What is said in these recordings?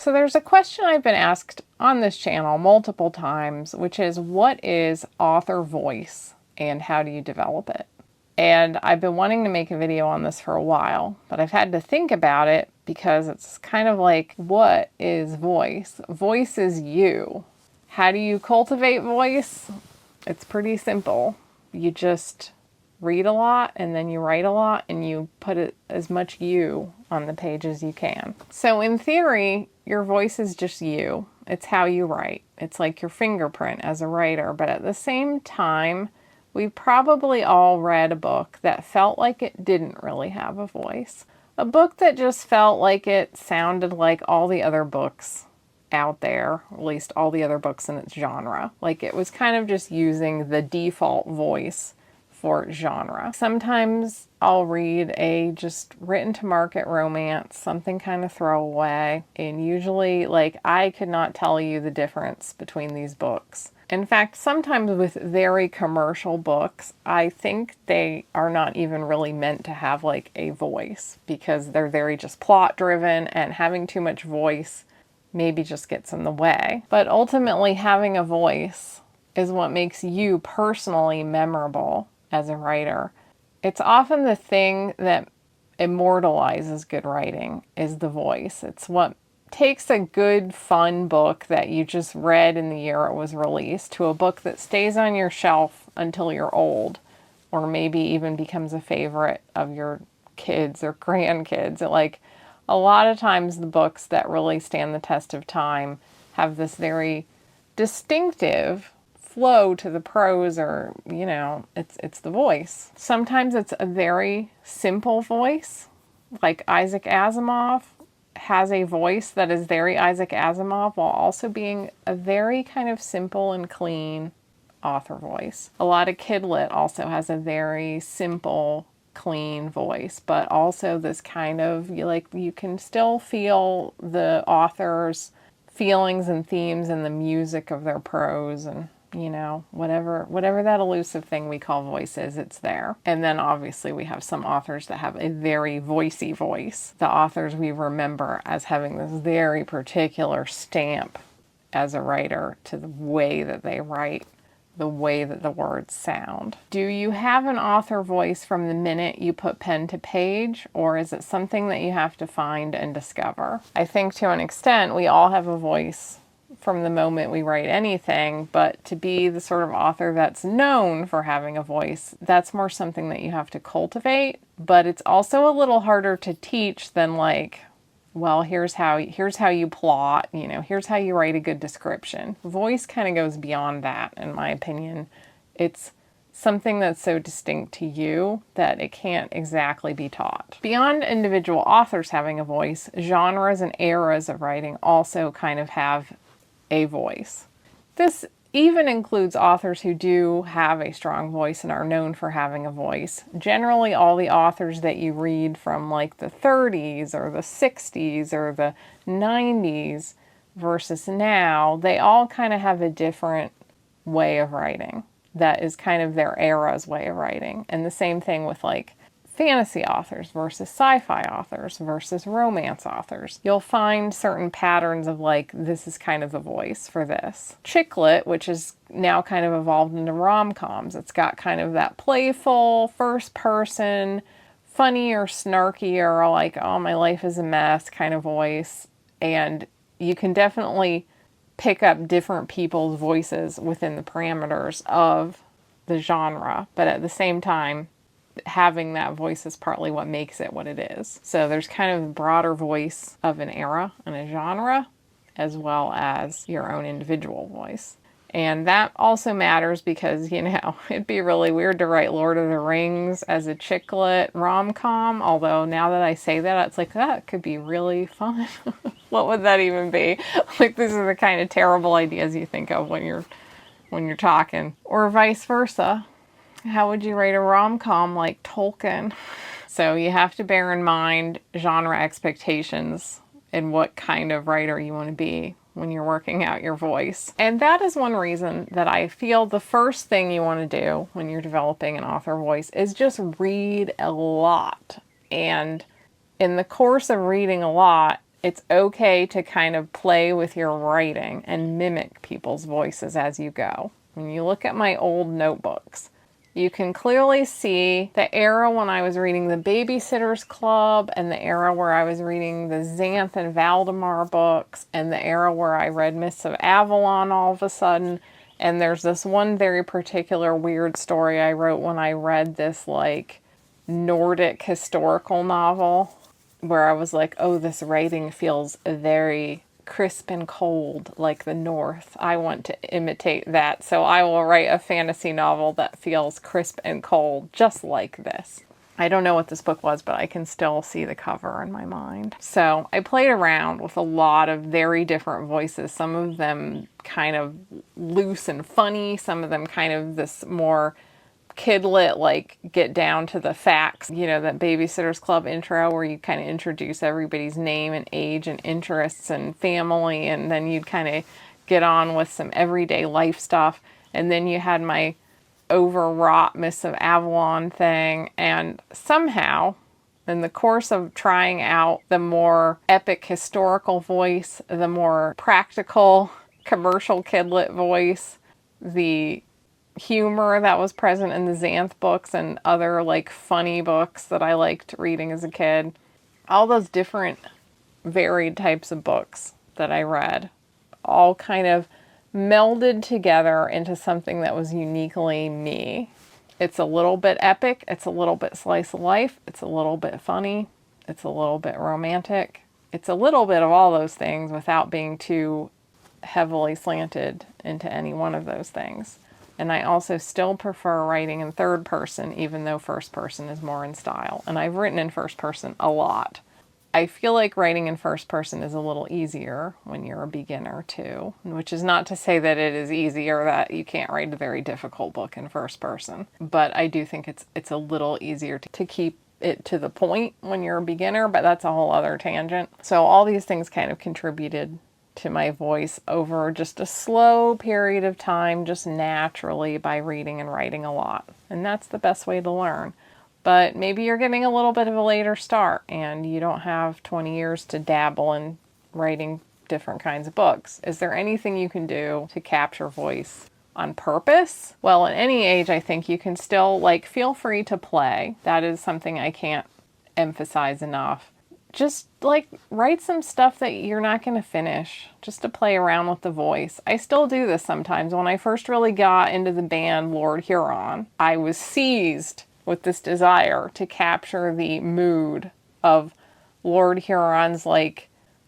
So there's a question I've been asked on this channel multiple times, which is, what is author voice and how do you develop it? And I've been wanting to make a video on this for a while, but I've had to think about it because it's kind of like, what is voice? Voice is you. How do you cultivate voice? It's pretty simple. You just read a lot and then you write a lot and you put it as much you on the page as you can. So in theory, your voice is just you. It's how you write. It's like your fingerprint as a writer. But at the same time, we've probably all read a book that felt like it didn't really have a voice. A book that just felt like it sounded like all the other books out there, at least all the other books in its genre. Like it was kind of just using the default voice for genre. Sometimes I'll read a just written to market romance, something kind of throwaway, and usually like I could not tell you the difference between these books. In fact, sometimes with very commercial books, I think they are not even really meant to have like a voice because they're very just plot driven, and having too much voice maybe just gets in the way. But ultimately, having a voice is what makes you personally memorable as a writer. It's often the thing that immortalizes good writing is the voice. It's what takes a good, fun book that you just read in the year it was released to a book that stays on your shelf until you're old, or maybe even becomes a favorite of your kids or grandkids. Like a lot of times the books that really stand the test of time have this very distinctive flow to the prose, or it's the voice. Sometimes it's a very simple voice, like Isaac Asimov has a voice that is very Isaac Asimov while also being a very kind of simple and clean author voice. A lot of kid lit also has a very simple, clean voice, but also this kind of, you can still feel the author's feelings and themes and the music of their prose, and whatever that elusive thing we call voice is, it's there. And then obviously we have some authors that have a very voicey voice. The authors we remember as having this very particular stamp as a writer to the way that they write, the way that the words sound. Do you have an author voice from the minute you put pen to page, or is it something that you have to find and discover? I think to an extent we all have a voice from the moment we write anything, but to be the sort of author that's known for having a voice, that's more something that you have to cultivate. But it's also a little harder to teach than like, well, here's how you plot, here's how you write a good description. Voice kind of goes beyond that, in my opinion. It's something that's so distinct to you that it can't exactly be taught. Beyond individual authors having a voice, genres and eras of writing also kind of have a voice. This even includes authors who do have a strong voice and are known for having a voice. Generally, all the authors that you read from like the 30s or the 60s or the 90s versus now, they all kind of have a different way of writing that is kind of their era's way of writing. And the same thing with like fantasy authors versus sci-fi authors versus romance authors. You'll find certain patterns of like, this is kind of the voice for this. Chick lit, which is now kind of evolved into rom-coms. It's got kind of that playful, first person, funny or snarky or like, oh, my life is a mess kind of voice. And you can definitely pick up different people's voices within the parameters of the genre. But at the same time, having that voice is partly what makes it what it is. So there's kind of a broader voice of an era and a genre, as well as your own individual voice. And that also matters because, it'd be really weird to write Lord of the Rings as a chick lit rom-com, although now that I say that, it's like, that could be really fun. What would that even be? Like, these are the kind of terrible ideas you think of when you're talking. Or vice versa. How would you rate a rom-com like Tolkien? So you have to bear in mind genre expectations and what kind of writer you want to be when you're working out your voice. And that is one reason that I feel the first thing you want to do when you're developing an author voice is just read a lot. And in the course of reading a lot, It's okay to kind of play with your writing and mimic people's voices as you go. When you look at my old notebooks, you can clearly see the era when I was reading the Babysitter's Club and the era where I was reading the Xanth and Valdemar books and the era where I read Mists of Avalon all of a sudden. And there's this one very particular weird story I wrote when I read this like Nordic historical novel where I was like, oh, this writing feels very crisp and cold like the North. I want to imitate that, so I will write a fantasy novel that feels crisp and cold just like this. I don't know what this book was, but I can still see the cover in my mind. So I played around with a lot of very different voices, some of them kind of loose and funny, some of them kind of this more kidlit, like get down to the facts, you know, that Babysitter's Club intro where you kind of introduce everybody's name and age and interests and family, and then you'd kind of get on with some everyday life stuff. And then you had my overwrought Mists of Avalon thing, and somehow in the course of trying out the more epic historical voice, the more practical commercial kidlit voice, the humor that was present in the Xanth books and other like funny books that I liked reading as a kid. All those different varied types of books that I read all kind of melded together into something that was uniquely me. It's a little bit epic, it's a little bit slice of life, it's a little bit funny, it's a little bit romantic. It's a little bit of all those things without being too heavily slanted into any one of those things. And I also still prefer writing in third person, even though first person is more in style. And I've written in first person a lot. I feel like writing in first person is a little easier when you're a beginner too, which is not to say that it is easy or that you can't write a very difficult book in first person. But I do think it's a little easier to keep it to the point when you're a beginner, but that's a whole other tangent. So all these things kind of contributed to my voice over just a slow period of time, just naturally by reading and writing a lot. And that's the best way to learn. But maybe you're getting a little bit of a later start and you don't have 20 years to dabble in writing different kinds of books. Is there anything you can do to capture voice on purpose? Well, at any age, I think you can still feel free to play. That is something I can't emphasize enough. Just write some stuff that you're not going to finish just to play around with the voice. I still do this sometimes. When I first really got into the band Lord Huron, I was seized with this desire to capture the mood of Lord Huron's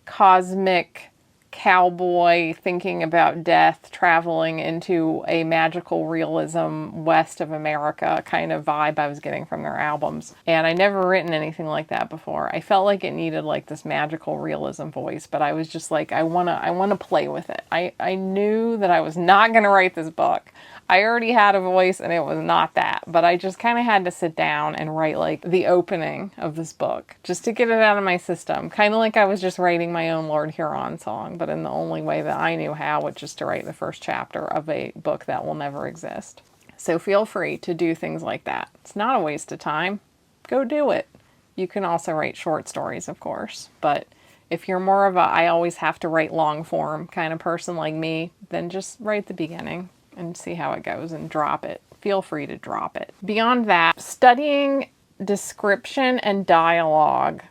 cosmic cowboy thinking about death, traveling into a magical realism west of America kind of vibe I was getting from their albums. And I never written anything like that before. I felt like it needed this magical realism voice, but I was just I want to play with it. I knew that I was not going to write this book. I already had a voice and it was not that, but I just kind of had to sit down and write the opening of this book just to get it out of my system. Kind of like I was just writing my own Lord Huron song, but in the only way that I knew how, which is to write the first chapter of a book that will never exist. So feel free to do things like that. It's not a waste of time. Go do it. You can also write short stories, of course, but if you're more of a I always have to write long form kind of person like me, then just write the beginning and see how it goes and drop it. Feel free to drop it. Beyond that, studying description and dialogue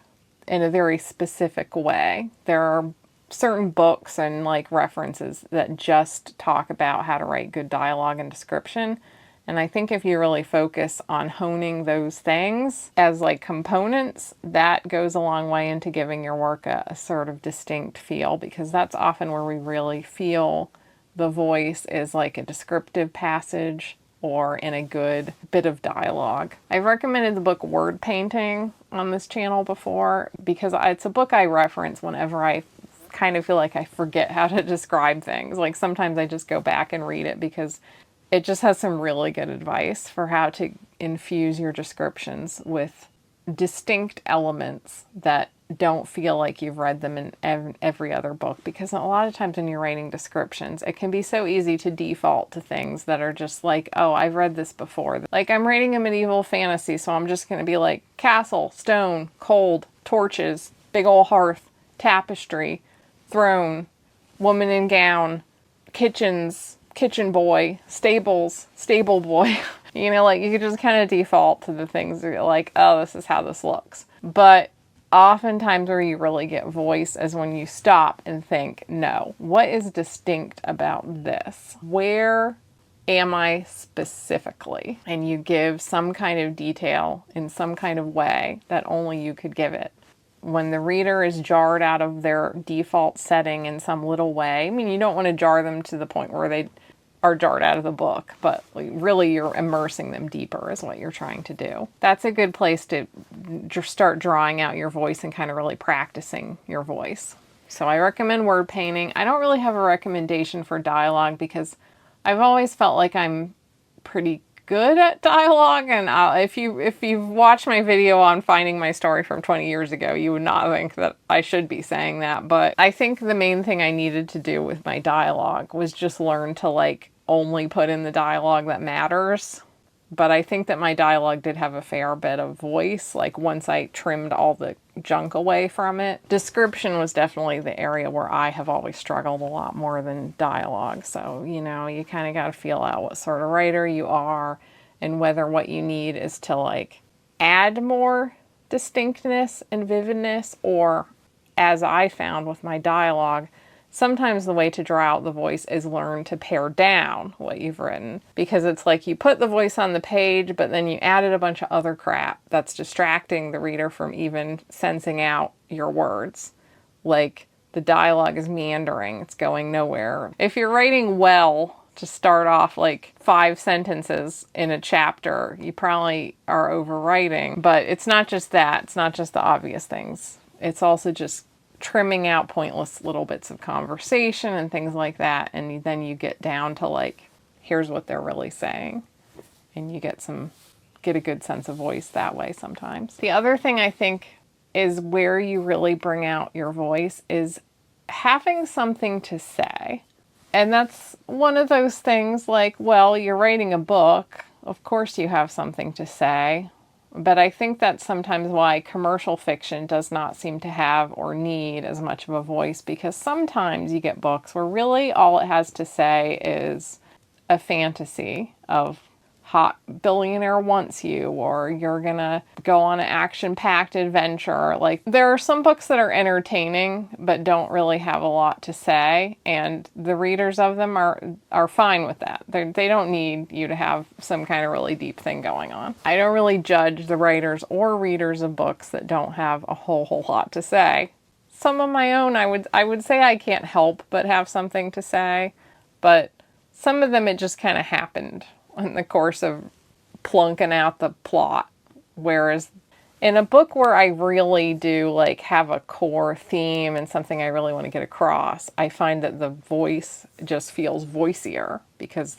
in a very specific way. There are certain books and references that just talk about how to write good dialogue and description. And I think if you really focus on honing those things as components, that goes a long way into giving your work a sort of distinct feel, because that's often where we really feel the voice is a descriptive passage or in a good bit of dialogue. I've recommended the book Word Painting on this channel before because it's a book I reference whenever I kind of feel like I forget how to describe things. Sometimes I just go back and read it because it just has some really good advice for how to infuse your descriptions with distinct elements that don't feel like you've read them in every other book, because a lot of times when you're writing descriptions, it can be so easy to default to things that are just oh, I've read this before. I'm writing a medieval fantasy, so I'm just going to be castle, stone, cold, torches, big old hearth, tapestry, throne, woman in gown, kitchens, kitchen boy, stables, stable boy. Like you could just kind of default to the things that you're like, oh, this is how this looks. But oftentimes where you really get voice is when you stop and think, no, what is distinct about this? Where am I specifically? And you give some kind of detail in some kind of way that only you could give it. When the reader is jarred out of their default setting in some little way, I mean, you don't want to jar them to the point where they are jarred out of the book, but really you're immersing them deeper is what you're trying to do. That's a good place to start drawing out your voice and kind of really practicing your voice. So I recommend word painting. I don't really have a recommendation for dialogue because I've always felt like I'm pretty good at dialogue, and if you've watched my video on finding my story from 20 years ago, you would not think that I should be saying that. But I think the main thing I needed to do with my dialogue was just learn to only put in the dialogue that matters. But I think that my dialogue did have a fair bit of voice, once I trimmed all the junk away from it. Description was definitely the area where I have always struggled a lot more than dialogue. So, you kind of got to feel out what sort of writer you are and whether what you need is to add more distinctness and vividness, or, as I found with my dialogue, sometimes the way to draw out the voice is learn to pare down what you've written, because it's like you put the voice on the page, but then you added a bunch of other crap that's distracting the reader from even sensing out your words. Like the dialogue is meandering, it's going nowhere. If you're writing well to start off 5 sentences in a chapter, you probably are overwriting, but it's not just that. It's not just the obvious things. It's also just trimming out pointless little bits of conversation and things like that, and then you get down to here's what they're really saying, and you get a good sense of voice that way sometimes. The other thing I think is where you really bring out your voice is having something to say. And that's one of those things you're writing a book, of course you have something to say. But I think that's sometimes why commercial fiction does not seem to have or need as much of a voice, because sometimes you get books where really all it has to say is a fantasy of hot billionaire wants you, or you're gonna go on an action-packed adventure. There are some books that are entertaining but don't really have a lot to say, and the readers of them are fine with that. They don't need you to have some kind of really deep thing going on. I don't really judge the writers or readers of books that don't have a whole lot to say. Some of my own, I would say I can't help but have something to say, but some of them it just kind of happened in the course of plunking out the plot. Whereas in a book where I really do have a core theme and something I really want to get across, I find that the voice just feels voicier, because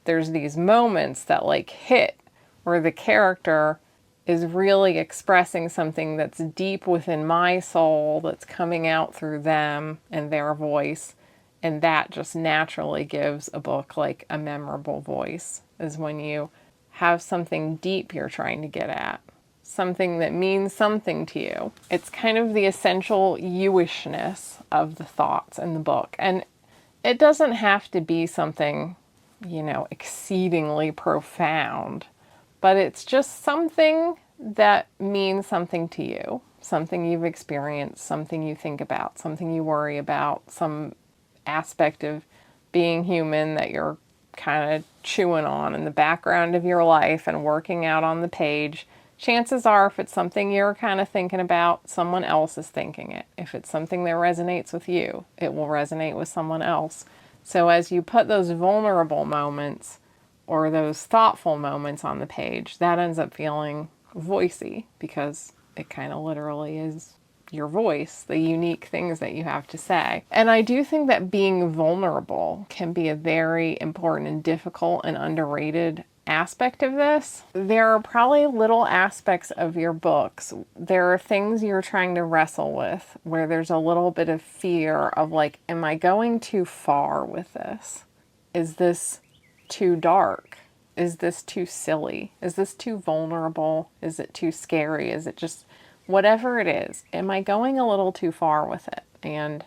there's these moments that hit where the character is really expressing something that's deep within my soul that's coming out through them and their voice. And that just naturally gives a book a memorable voice, is when you have something deep you're trying to get at, something that means something to you. It's kind of the essential you-ishness of the thoughts in the book. And it doesn't have to be something, exceedingly profound, but it's just something that means something to you, something you've experienced, something you think about, something you worry about, some aspect of being human that you're kind of chewing on in the background of your life and working out on the page. Chances are, if it's something you're kind of thinking about, someone else is thinking it. If it's something that resonates with you, it will resonate with someone else. So as you put those vulnerable moments or those thoughtful moments on the page, that ends up feeling voicey, because it kind of literally is your voice, the unique things that you have to say. And I do think that being vulnerable can be a very important and difficult and underrated aspect of this. There are probably little aspects of your books. There are things you're trying to wrestle with where there's a little bit of fear of am I going too far with this? Is this too dark? Is this too silly? Is this too vulnerable? Is it too scary? Is it just whatever it is, am I going a little too far with it? And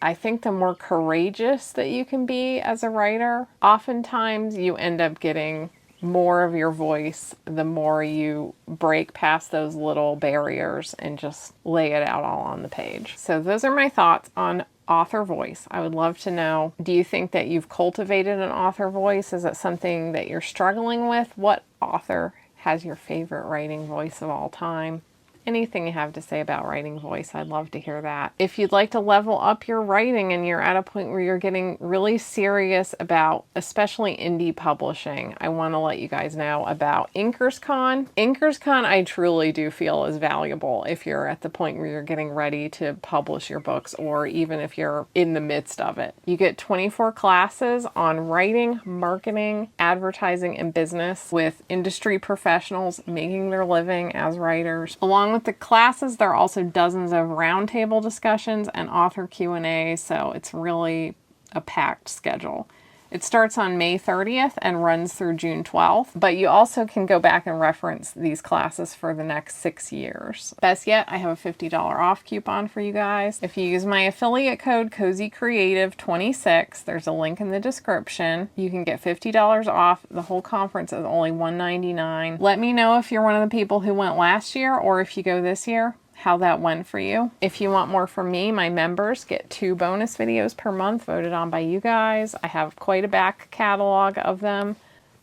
I think the more courageous that you can be as a writer, oftentimes you end up getting more of your voice the more you break past those little barriers and just lay it out all on the page. So those are my thoughts on author voice. I would love to know, do you think that you've cultivated an author voice? Is it something that you're struggling with? What author has your favorite writing voice of all time? Anything you have to say about writing voice, I'd love to hear that. If you'd like to level up your writing and you're at a point where you're getting really serious about especially indie publishing, I want to let you guys know about InkersCon. InkersCon I truly do feel is valuable if you're at the point where you're getting ready to publish your books, or even if you're in the midst of it. You get 24 classes on writing, marketing, advertising, and business with industry professionals making their living as writers. Along with the classes, there are also dozens of roundtable discussions and author Q&As, so it's really a packed schedule. It starts on May 30th and runs through June 12th, but you also can go back and reference these classes for the next 6 years. Best yet, I have a $50 off coupon for you guys. If you use my affiliate code CozyCreative26, there's a link in the description. You can get $50 off. The whole conference is only $199. Let me know if you're one of the people who went last year or if you go this year, how that went for you. If you want more from me, my members get 2 bonus videos per month voted on by you guys. I have quite a back catalog of them.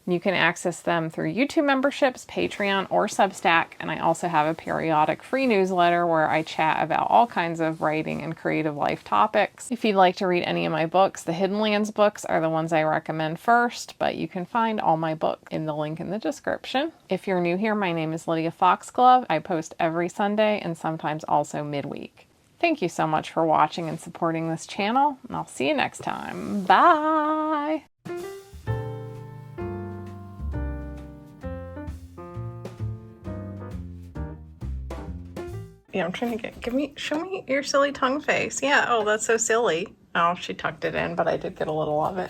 You can access them through YouTube memberships, Patreon, or Substack, and I also have a periodic free newsletter where I chat about all kinds of writing and creative life topics. If you'd like to read any of my books, the Hidden Lands books are the ones I recommend first, but you can find all my books in the link in the description. If you're new here, my name is Lydia Foxglove. I post every Sunday and sometimes also midweek. Thank you so much for watching and supporting this channel, and I'll see you next time. Bye! Yeah, I'm trying to show me your silly tongue face. Yeah, oh, that's so silly. Oh, she tucked it in, but I did get a little of it.